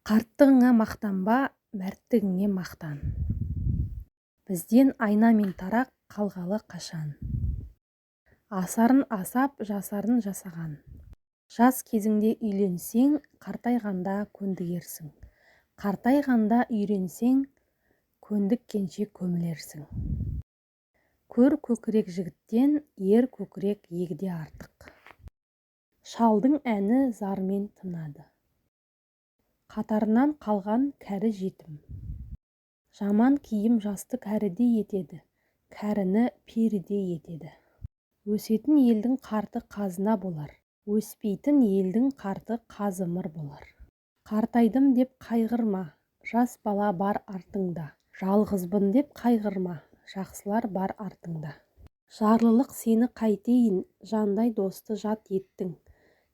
Қарттығыңа мақтанба, мәрттігіңе мақтан. Бізден айна мен тарақ қалғалы қашан. Асарын асап, жасарын жасаған. Жас кезіңде үйленсең, қартайғанда көндігерсің. Қартайғанда үйренсең, көндіккенше көмілерсің. Көр көкірек жігіттен, ер көкірек егде артық. Шалдың әні зармен тынады. Қатарынан қалған кәрі жетім. Жаман киім жасты кәріде етеді, кәріні періде етеді. Өсетін елдің қарты қазына болар, өспейтін елдің қарты қазымыр болар. Қартайдым деп қайғырма, жас бала бар артыңда. Жалғызбын деп қайғырма, жақсылар бар артыңда. Жарлылық сені қайтейін, жандай досты жат еттің.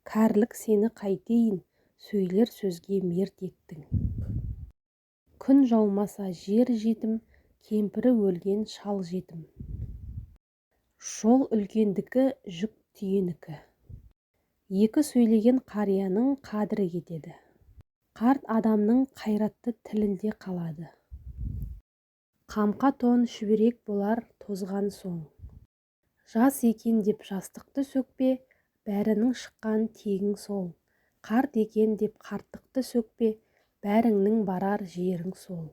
Кәрілік сені қайтейін, сөйлер сөзге мерт еттің. Күн жаумаса жер жетім, кемпірі өлген шал жетім. Жол үлкендікі, жүк түйенікі. Екі сөйлеген қарияның қадірі кетеді. Қарт адамның қайратты тілінде қалады. Қамқа тон шүберек болар тозған соң. Жас екен деп жастықты сөкпе, бәрінің шыққан тегің сол. Қарт екен деп қарттықты сөкпе, бәріңнің барар жерің сол.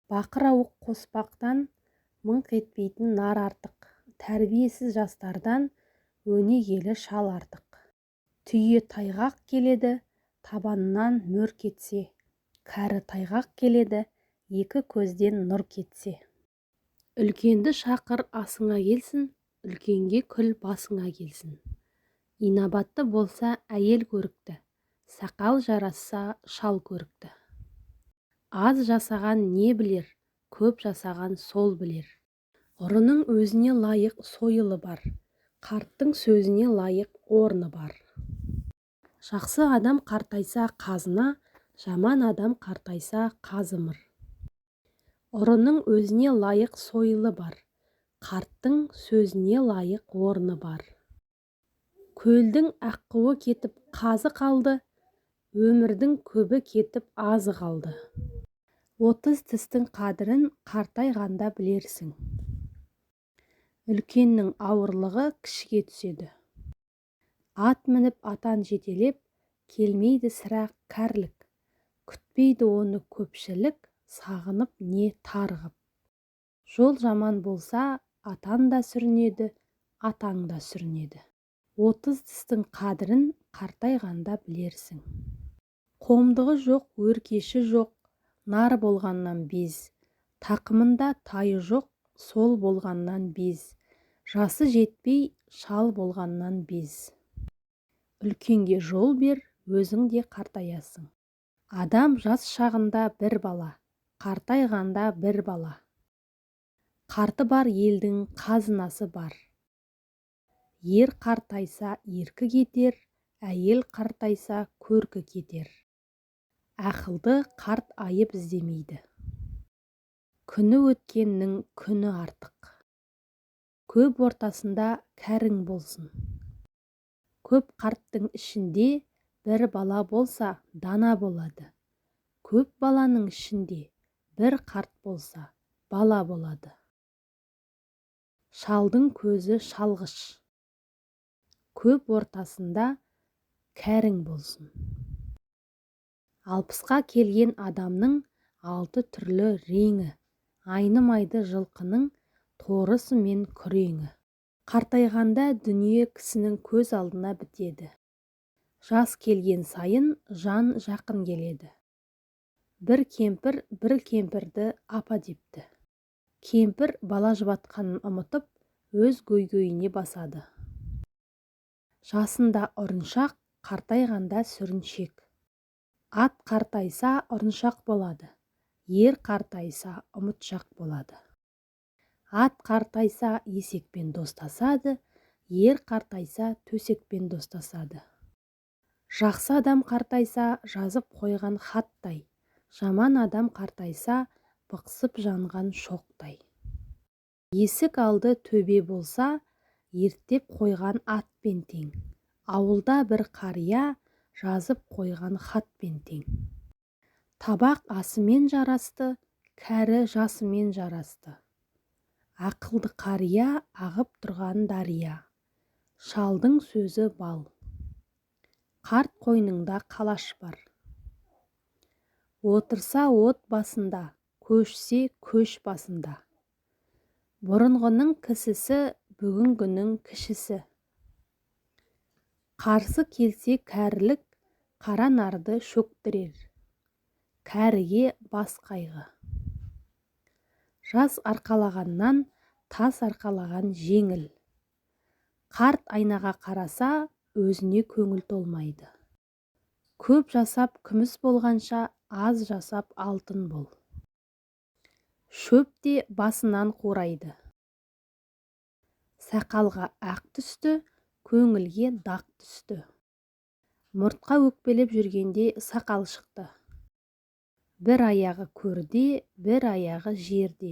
Бақырауық қоспақтан мыңқ етпейтін нар артық. Тәрбиесіз жастардан өнегелі шал артық. Түйе тайғақ келеді, табанынан мөр кетсе. Кәрі тайғақ келеді, екі көзден нұр кетсе. Үлкенді шақыр асыңа келсін, үлкенге күл басыңа келсін. Инабатты болса әйел көрікті, сақал жарасса шал көрікті. Аз жасаған не білер, көп жасаған сол білер. Ұрының өзіне лайық сойылы бар, қарттың сөзіне лайық орны бар. Жақсы адам қартайса қазына, жаман адам қартайса қазымыр. Ұрының өзіне лайық сойылы бар, қарттың сөзіне лайық орны бар. Көлдің аққуы кетіп қазы қалды, өмірдің көбі кетіп азы қалды. 30 тістің қадірін қартайғанда білерсің. Үлкеннің ауырлығы кішіге түседі. Ат мініп атан жетелеп, келмейді сірә кәрлік. Күтпейді оны көпшілік, сағынып не тарғып. Жол жаман болса, атан да сүрінеді, атаң да сүрінеді. 30 тістің қадірін қартайғанда білерсің. Қомдығы жоқ, өркеші жоқ, нар болғаннан без. Тақымында тайы жоқ, сол болғаннан без. Жасы жетпей, шал болғаннан без. Үлкенге жол бер, өзің де қартаясың. Адам жас шағында бір бала, қартайғанда бір бала. Қарты бар елдің қазынасы бар. Ер қартайса еркі кетер, әйел қартайса көркі кетер. Ақылды қарт айып іздемейді. Күні өткеннің күні артық. Көп ортасында кәрің болсын. Көп қарттың ішінде бір бала болса дана болады. Көп баланың ішінде бір қарт болса бала болады. Шалдың көзі шалғыш. Көп ортасында кәрің болсын. 60-қа келген адамның 6 түрлі реңі, айнымайды жылқының торысы мен күреңі. Қартайғанда дүние кісінің көз алдына бітеді. Жас келген сайын жан жақын келеді. Бір кемпір бір кемпірді апа депті. Кемпір бала жұбатқанын ұмытып, өз көйгөйіне басады. Жасында ұрыншақ, қартайғанда сүріншек. Ат қартайса ұрыншақ болады, ер қартайса ұмытшақ болады. Ат қартайса есекпен достасады, ер қартайса төсекпен достасады. Жақсы адам қартайса жазып қойған хаттай, жаман адам қартайса бықсып жанған шоқтай. Есік алды төбе болса, ерттеп қойған атпен тең. Ауылда бір қария жазып қойған хатпен тең. Табақ асымен жарасты, кәрі жасымен жарасты. Ақылды қария ағып тұрған дария. Шалдың сөзі бал. Қарт қойныңда қалаш бар. Отырса от басында, көшсе көш басында. Бұрынғының кісісі, бүгінгінің кішісі. Қарсы келсе кәрілік, қара нарды шөктірер. Кәріге бас қайғы. Жас арқалағаннан тас арқалаған жеңіл. Қарт айнаға қараса, өзіне көңіл толмайды. Көп жасап күміс болғанша, аз жасап алтын бол. Шөп те басынан қурайды. Сақалға ақ түсті, көңілге дақ түсті. Мұртқа өкпелеп жүргенде сақал шықты. Бір аяғы көрде, бір аяғы жерде.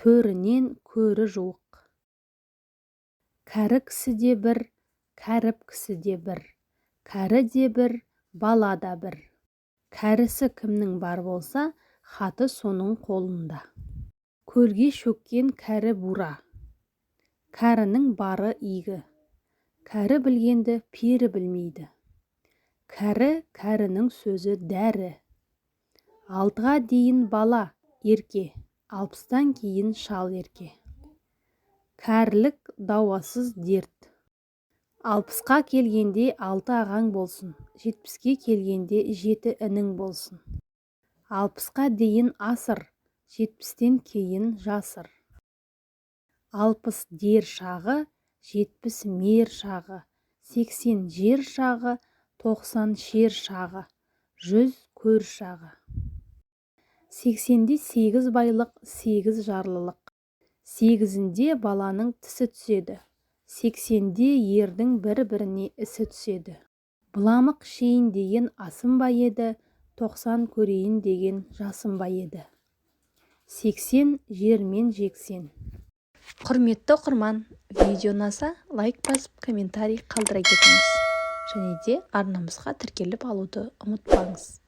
Төрінен көрі жуық. Кәрі кісіде бір, кәріп кісіде бір. Кәрі де бір, бала да бір. Кәрісі кімнің бар болса, хаты соның қолында. Көлге шөккен кәрі бура. Кәрінің бары игі. Кәрі білгенді пері білмейді. Кәрі, кәрінің сөзі дәрі. 6-ға дейін бала, ерке, 60-тан кейін шал ерке. Кәрілік дауасыз дерт. 60-қа келгенде 6 ағаң болсын, 70-ке келгенде 7 інің болсын. 60-қа дейін асыр, 70-тен кейін жасыр. 60 дер шағы, 70 мер шағы, 80 жер шағы, 90 шер шағы, 100 көр шағы. 80-де 8 байлық, 8 жарлылық. 8-інде баланың тісі түседі. 80-де ердің бір-біріне ісі түседі. Бұламық шейін деген асым ба еді, 90 көрейін деген жасым ба еді. 80 жермен жексен. Құрметті оқырман, видео ұнаса лайк басып, комментарий қалдыра кетіңіз. Және де арнамызға тіркеліп алуды ұмытпаңыз.